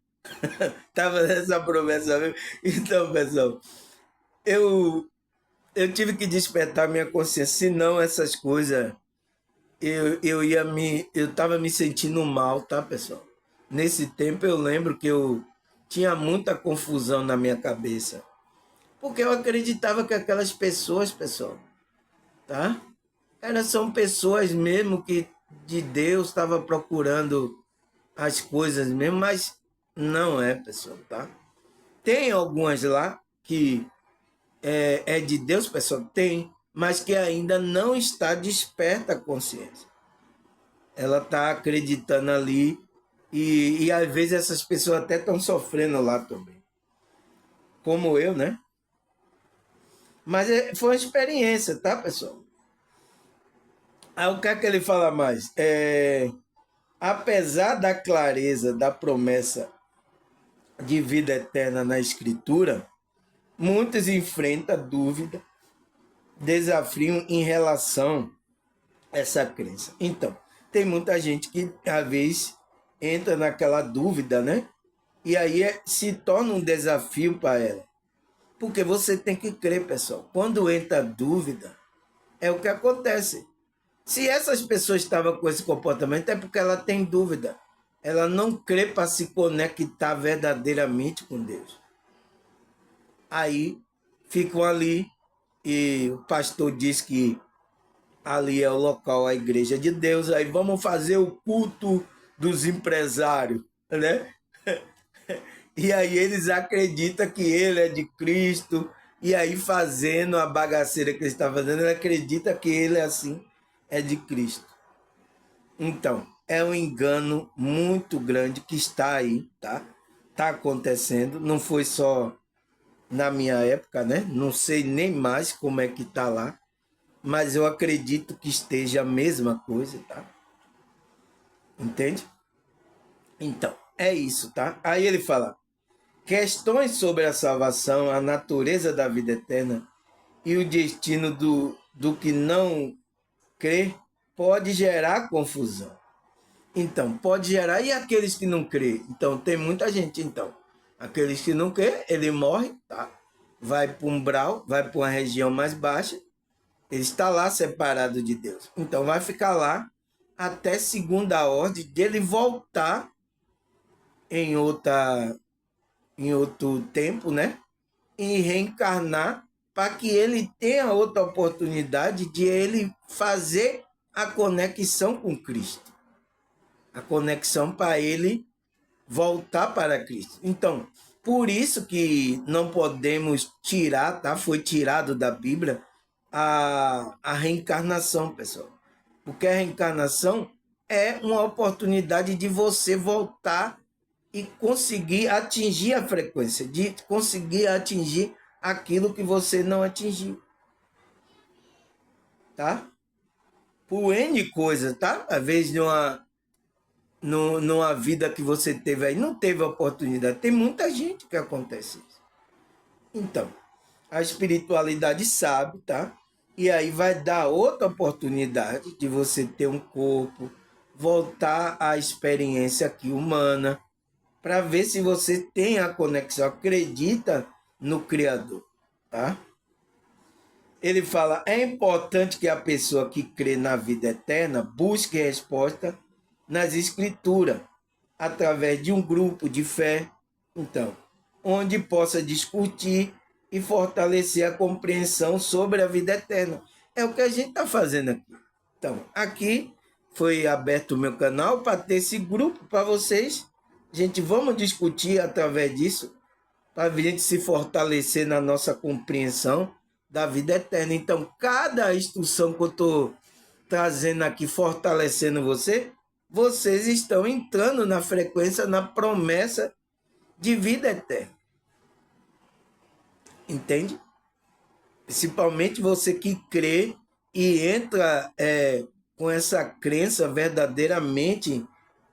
tava nessa promessa mesmo? Então, pessoal, eu, eu tive que despertar minha consciência, senão essas coisas eu tava me sentindo mal, tá, pessoal? Nesse tempo eu lembro que eu tinha muita confusão na minha cabeça, porque eu acreditava que aquelas pessoas, pessoal, tá? Elas são pessoas mesmo que de Deus estava procurando as coisas mesmo, mas não é, pessoal, tá? Tem algumas lá que é de Deus, pessoal, tem, mas que ainda não está desperta a consciência. Ela está acreditando ali e às vezes essas pessoas até estão sofrendo lá também. Como eu, né? Mas foi uma experiência, tá, pessoal? Aí o que é que ele fala mais? Apesar da clareza da promessa de vida eterna na Escritura, muitos enfrentam dúvida, desafio em relação a essa crença. Então, tem muita gente que, às vezes, entra naquela dúvida, né? E aí se torna um desafio para ela. Porque você tem que crer, pessoal. Quando entra dúvida, é o que acontece. Se essas pessoas estavam com esse comportamento, é porque ela tem dúvida. Ela não crê para se conectar verdadeiramente com Deus. Aí ficam ali e o pastor diz que ali é o local, a igreja de Deus. Aí vamos fazer o culto dos empresários, né? E aí eles acreditam que ele é de Cristo. E aí fazendo a bagaceira que ele está fazendo, ele acredita que ele é assim, é de Cristo. Então, é um engano muito grande que está aí, tá? Está acontecendo. Não foi só na minha época, né? Não sei nem mais como é que está lá. Mas eu acredito que esteja a mesma coisa, tá? Entende? Então, é isso, tá? Aí ele fala: questões sobre a salvação, a natureza da vida eterna e o destino do que não crê pode gerar confusão. Então, pode gerar. E aqueles que não crê? Então, tem muita gente, então. Aqueles que não crê, ele morre, tá? Vai para um umbral, vai para uma região mais baixa. Ele está lá separado de Deus. Então, vai ficar lá até segunda ordem dele voltar em outro tempo, né? E reencarnar para que ele tenha outra oportunidade de ele fazer a conexão com Cristo. A conexão para ele voltar para Cristo. Então, Por isso que não podemos tirar, tá? Foi tirado da Bíblia a reencarnação, pessoal. Porque a reencarnação é uma oportunidade de você voltar e conseguir atingir a frequência, de conseguir atingir aquilo que você não atingiu, tá? Por N coisas, tá? Às vezes numa vida que você teve aí, não teve oportunidade. Tem muita gente que acontece isso. Então, a espiritualidade sabe, tá? E aí vai dar outra oportunidade de você ter um corpo, voltar à experiência aqui humana, para ver se você tem a conexão, acredita no Criador, tá? Ele fala, é importante que a pessoa que crê na vida eterna busque resposta nas escrituras, através de um grupo de fé, então, onde possa discutir e fortalecer a compreensão sobre a vida eterna. É o que a gente está fazendo aqui. Então, aqui foi aberto o meu canal para ter esse grupo para vocês. Gente, vamos discutir através disso, para a gente se fortalecer na nossa compreensão da vida eterna. Então, cada instrução que eu estou trazendo aqui, fortalecendo você, vocês estão entrando na frequência, na promessa de vida eterna. Entende? Principalmente você que crê e entra com essa crença verdadeiramente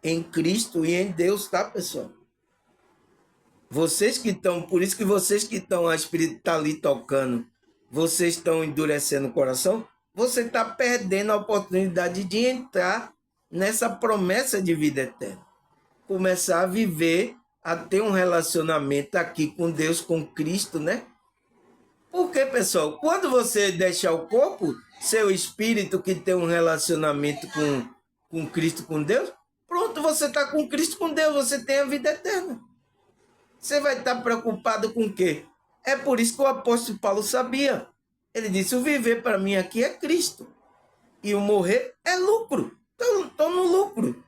em Cristo e em Deus, tá, pessoal? Vocês que estão, por isso que vocês que estão, a Espírito está ali tocando, vocês estão endurecendo o coração, você está perdendo a oportunidade de entrar nessa promessa de vida eterna. Começar a viver, a ter um relacionamento aqui com Deus, com Cristo, né? Porque, pessoal, quando você deixar o corpo, seu espírito que tem um relacionamento com Cristo, com Deus, pronto, você está com Cristo, com Deus, você tem a vida eterna. Você vai estar preocupado com o quê? É por isso que o apóstolo Paulo sabia. Ele disse, o viver para mim aqui é Cristo. E o morrer é lucro. Estou no lucro.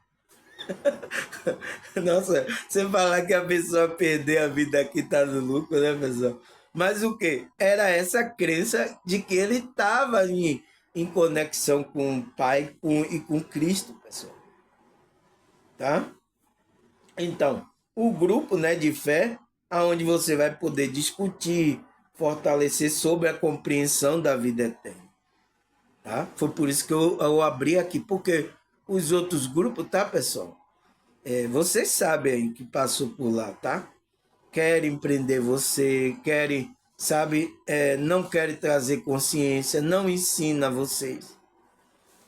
Nossa, você falar que a pessoa perder a vida aqui está no lucro, né, pessoal? Mas o quê? Era essa crença de que ele estava em conexão com o Pai e com Cristo, pessoal. Tá? Então, o grupo, né, de fé, aonde você vai poder discutir, fortalecer sobre a compreensão da vida eterna. Tá? Foi por isso que eu abri aqui, porque os outros grupos, tá, pessoal? Vocês sabem aí que passou por lá, tá? Querem prender você, querem, sabe, não querem trazer consciência, não ensina vocês.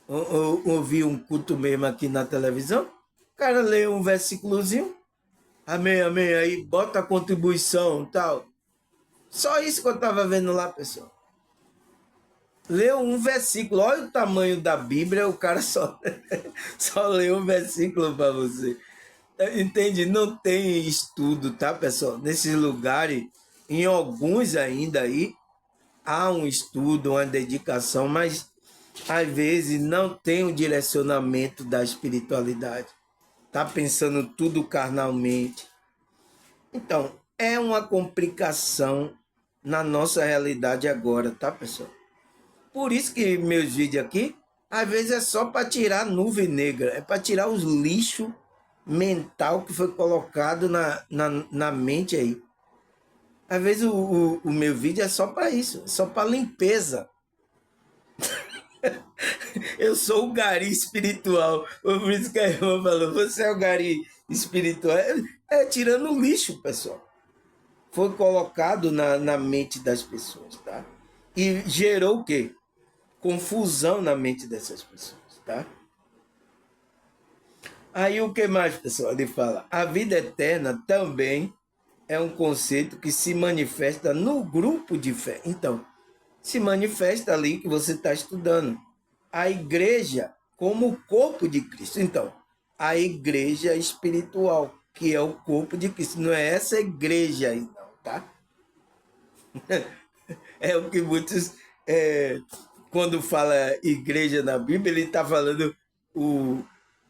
Eu ouvi um culto mesmo aqui na televisão, o cara lê um versículozinho, amém, amém, aí bota a contribuição e tal. Só isso que eu estava vendo lá, pessoal. Leu um versículo, olha o tamanho da Bíblia, o cara só leu um versículo para você. Entende? Não tem estudo, tá, pessoal? Nesses lugares, em alguns ainda aí, há um estudo, uma dedicação, mas às vezes não tem um direcionamento da espiritualidade. Tá pensando tudo carnalmente. Então, é uma complicação na nossa realidade agora, tá, pessoal? Por isso que meus vídeos aqui, às vezes é só para tirar a nuvem negra, é para tirar os lixos mental que foi colocado na mente aí. Às vezes o meu vídeo é só para isso, é só para limpeza. Eu sou o gari espiritual. Por isso que a irmã falou, você é o gari espiritual. Tirando o lixo, pessoal. Foi colocado na mente das pessoas, tá? E gerou o quê? Confusão na mente dessas pessoas, tá? Aí o que mais, pessoal? Ele fala, a vida eterna também é um conceito que se manifesta no grupo de fé. Então, se manifesta ali que você está estudando. A igreja como o corpo de Cristo. Então, a igreja espiritual, que é o corpo de Cristo. Não é essa igreja aí, não, tá? É o que muitos, quando fala igreja na Bíblia, ele está falando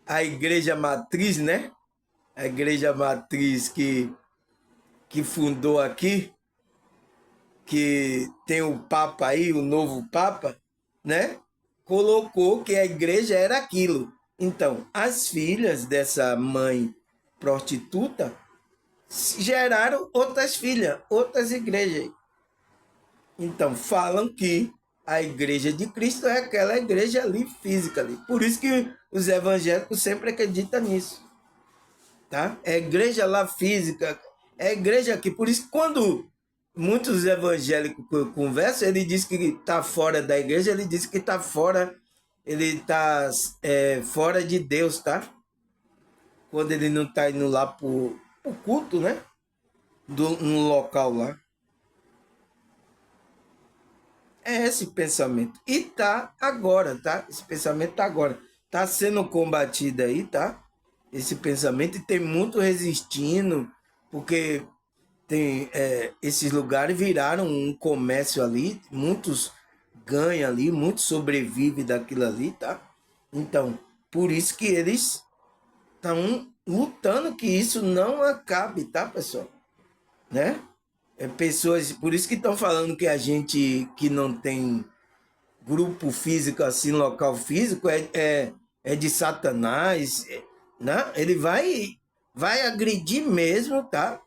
a igreja matriz, né? A igreja matriz que que fundou aqui, que tem o Papa aí, o novo Papa, né? Colocou que a igreja era aquilo. Então, as filhas dessa mãe prostituta geraram outras filhas, outras igrejas. Então, falam que a igreja de Cristo é aquela igreja ali, física ali. Por isso que os evangélicos sempre acreditam nisso. Tá? É a igreja lá física, é a igreja aqui. Por isso que quando muitos evangélicos conversam, ele diz que está fora da igreja, ele diz que está fora, ele está fora de Deus, tá? Quando ele não está indo lá para o culto, né? No local lá. É esse pensamento. E tá agora, tá? Esse pensamento tá agora. Tá sendo combatido aí, tá? Esse pensamento, e tem muito resistindo, porque tem esses lugares viraram um comércio ali, muitos ganham ali, muitos sobrevivem daquilo ali, tá? Então, por isso que eles estão lutando que isso não acabe, tá, pessoal? Né? Pessoas, por isso que estão falando que a gente que não tem grupo físico assim, local físico, é de Satanás, né? Ele vai agredir mesmo, tá?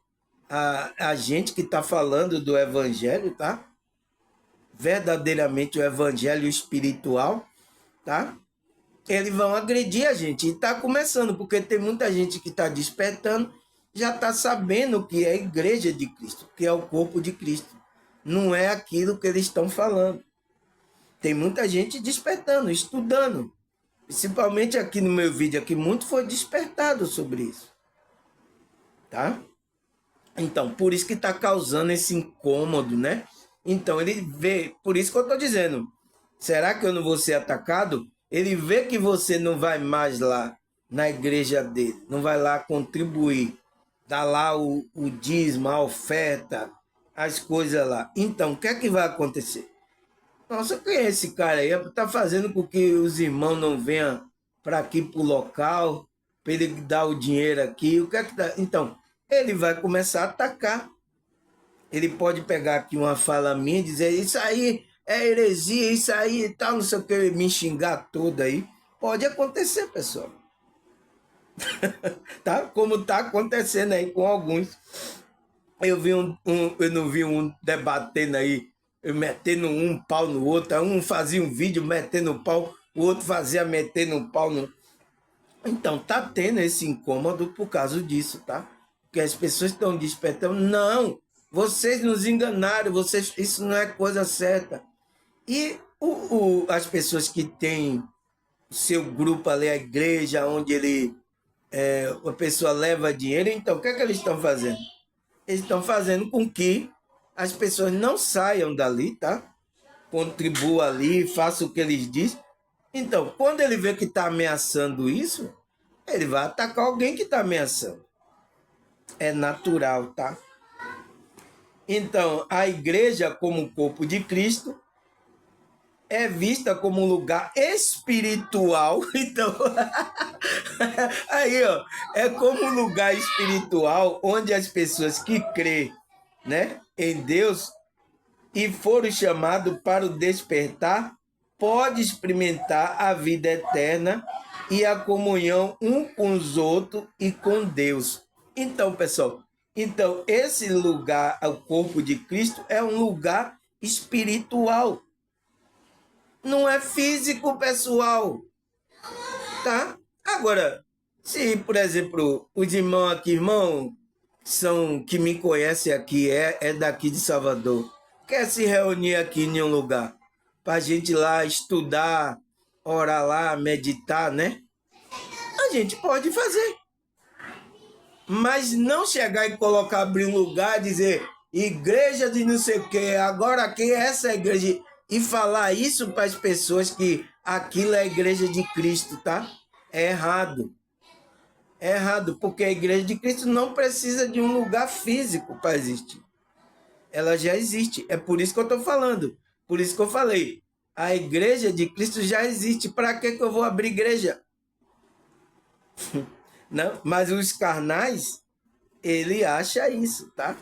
A gente que está falando do evangelho, tá? Verdadeiramente o evangelho espiritual, tá? Eles vão agredir a gente. E está começando, porque tem muita gente que está despertando, já está sabendo que é a igreja de Cristo, que é o corpo de Cristo. Não é aquilo que eles estão falando. Tem muita gente despertando, estudando. Principalmente aqui no meu vídeo, aqui muito foi despertado sobre isso. Tá? Então, por isso que está causando esse incômodo, né? Então, ele vê, por isso que eu estou dizendo, será que eu não vou ser atacado? Ele vê que você não vai mais lá na igreja dele, não vai lá contribuir, dá lá o dízimo, a oferta, as coisas lá. Então, o que é que vai acontecer? Nossa, quem é esse cara aí? Tá fazendo com que os irmãos não venham para aqui pro local, para ele dar o dinheiro aqui. O que é que tá? Então, ele vai começar a atacar. Ele pode pegar aqui uma fala minha e dizer: isso aí é heresia, isso aí e tal, não sei o que, me xingar todo aí. Pode acontecer, pessoal. Tá? Como tá acontecendo aí com alguns. Eu não vi um debatendo aí, metendo um pau no outro. Um fazia um vídeo metendo pau, o outro fazia metendo um pau no. Então, tá tendo esse incômodo por causa disso, tá? Porque as pessoas estão despertando. Não, vocês nos enganaram, isso não é coisa certa. E as pessoas que têm o seu grupo ali, a igreja, onde a pessoa leva dinheiro, então o que é que eles estão fazendo? Eles estão fazendo com que as pessoas não saiam dali, tá? Contribuam ali, façam o que eles dizem. Então, quando ele vê que está ameaçando isso, ele vai atacar alguém que está ameaçando. É natural, tá? Então, a igreja, como corpo de Cristo, é vista como um lugar espiritual. Então, aí, ó, é como um lugar espiritual onde as pessoas que crêem, né, em Deus e foram chamados para o despertar, pode experimentar a vida eterna e a comunhão um com os outros e com Deus. Então, pessoal, esse lugar, o corpo de Cristo, é um lugar espiritual. Não é físico, pessoal. Tá? Agora, se, por exemplo, os irmãos aqui, que me conhecem aqui, é daqui de Salvador, quer se reunir aqui em um lugar para a gente ir lá estudar, orar lá, meditar, né? A gente pode fazer. Mas não chegar e colocar, abrir um lugar, dizer igreja de não sei o que, agora aqui é essa igreja, e falar isso para as pessoas que aquilo é a igreja de Cristo, tá? É errado. É errado, porque a igreja de Cristo não precisa de um lugar físico para existir. Ela já existe. É por isso que eu estou falando. Por isso que eu falei. A igreja de Cristo já existe. Para que eu vou abrir igreja? Não? Mas os carnais, ele acha isso, tá?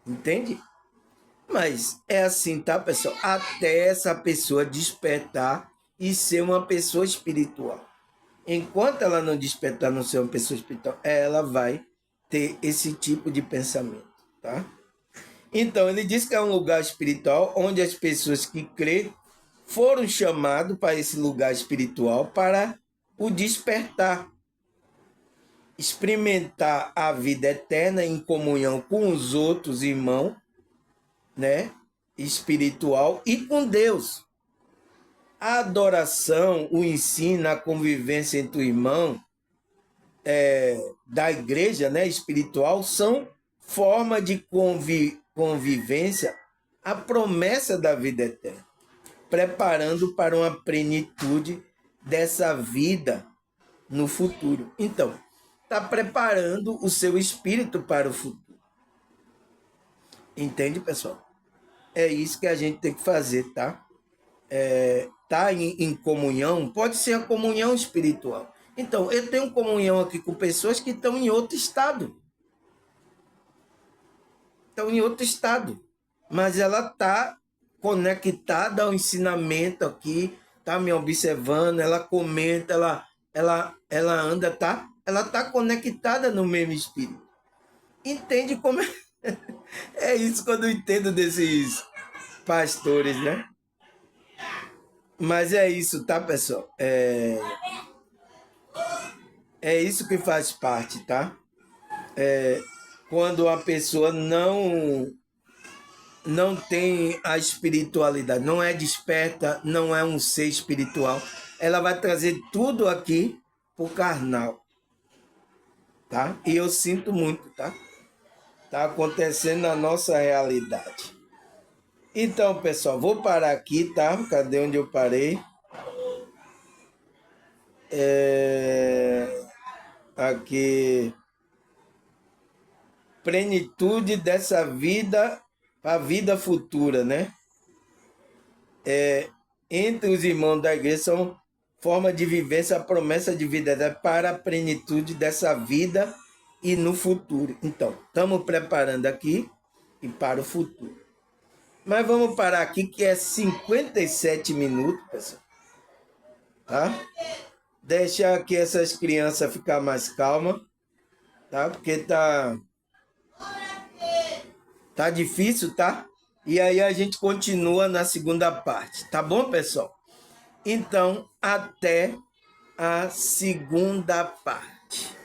Entende? Mas é assim, tá, pessoal? Até essa pessoa despertar e ser uma pessoa espiritual. Enquanto ela não despertar, não ser uma pessoa espiritual, ela vai ter esse tipo de pensamento, tá? Então, ele diz que é um lugar espiritual onde as pessoas que crêem foram chamados para esse lugar espiritual para o despertar, experimentar a vida eterna em comunhão com os outros irmãos, né, espiritual e com Deus. A adoração, o ensino, a convivência entre o irmão da igreja, né, espiritual, são forma de convivência, a promessa da vida eterna, preparando para uma plenitude dessa vida no futuro. Então, está preparando o seu espírito para o futuro. Entende, pessoal? É isso que a gente tem que fazer, tá? Tá em comunhão, pode ser a comunhão espiritual. Então, eu tenho comunhão aqui com pessoas que estão em outro estado. Estão em outro estado. Mas ela está conectada ao ensinamento aqui, tá me observando, ela comenta, ela anda, tá? Ela está conectada no mesmo espírito. Entende como é? É isso quando eu entendo desses pastores, né? Mas é isso, tá, pessoal? É isso que faz parte, tá? Quando a pessoa não tem a espiritualidade, não é desperta, não é um ser espiritual, ela vai trazer tudo aqui pro carnal, tá? E eu sinto muito, tá? Tá acontecendo na nossa realidade. Então, pessoal, vou parar aqui, tá? Cadê onde eu parei? Aqui. Plenitude dessa vida para a vida futura, né? Entre os irmãos da igreja são forma de vivência, a promessa de vida para a plenitude dessa vida e no futuro. Então, estamos preparando aqui e para o futuro. Mas vamos parar aqui que é 57 minutos, pessoal. Tá? Deixa aqui essas crianças ficar mais calmas, tá? Porque tá difícil, tá? E aí a gente continua na segunda parte, tá bom, pessoal? Então, até a segunda parte.